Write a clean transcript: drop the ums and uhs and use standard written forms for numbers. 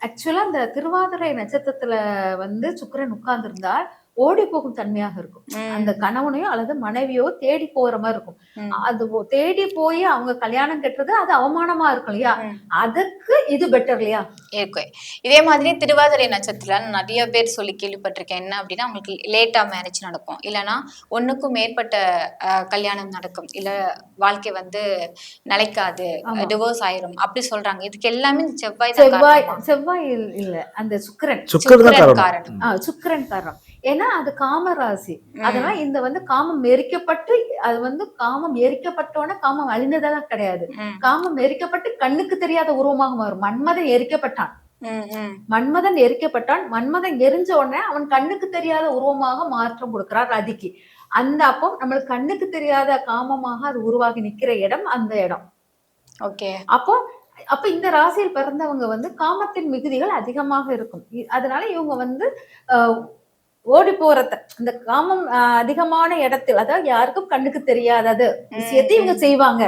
ஆக்சுவலா அந்த திருவாதிரை நட்சத்திரத்துல வந்து சுக்கிரன் உட்கார்ந்திருந்தால், ஓடி போகும் தன்மையாக இருக்கும். அந்த ம். கணவனையோ அல்லது மனைவியோ தேடி போற மாரி இருக்கும். ம். அது தேடி போய் அவங்க கல்யாணம் கட்டுறது அது அவமானமா இருக்கும் இல்லையா? ம். அதுக்கு இது பெட்டர் இல்லையா? இருக்கு. இதே மாதிரி திருவாதிரை நட்சத்திரத்துல நெறைய பேர் சொல்லி கேள்விப்பட்டிருக்கேன். என்ன அப்டின்னா, அவங்களுக்கு லேட்டா மேரேஜ் நடக்கும். இல்லன்னா 1க்கும் மேற்பட்ட கல்யாணம் நடக்கும். இல்ல வாழ்க்கை வந்து நிலைக்காது. ஆமா. டிவோர்ஸ் ஆயிரும். அப்டி சொல்றாங்க. இதுக்கு எல்லாமே இந்த செவ்வாய் தான் செவ்வாய் காரணமா? செவ்வாய் இல்ல. அந்த சுக்கிரன். சுக்கிரன் தான் சுக்கிரன் காரணம். காரணம். சுக்கிரன் காரணம். ஏன்னா அது காம ராசி. அதனால ம். இந்த வந்து காமம் எரிக்கப்பட்டு அது வந்து காமம் எரிக்கப்பட்டோனே காமம் அழிந்ததா கிடையாது. ம். காமம் எரிக்கப்பட்டு கண்ணுக்கு தெரியாத உருவமாக மாறும். மன்மதன் எரிக்கப்பட்டான். ம். ம். மன்மதன் எரிக்கப்பட்டான். மன்மதன் எரிஞ்ச உடனே அவன் கண்ணுக்கு தெரியாத உருவமாக மாற்றம் கொடுக்கிறார் ரதிக்கு. அந்த அப்போ நம்மளுக்கு கண்ணுக்கு தெரியாத காமமாக அது உருவாகி நிக்கிற இடம் அந்த இடம். ஓகே. அப்ப இந்த ராசியில் பிறந்தவங்க வந்து காமத்தின் மிகுதிகள் அதிகமாக இருக்கும். அதனால இவங்க வந்து அ ஓடி போறத இந்த காமம் அதிகமான இடத்தில் அதாவது யாருக்கும் கண்ணுக்கு தெரியாதது விஷயத்தை இவங்க செய்வாங்க.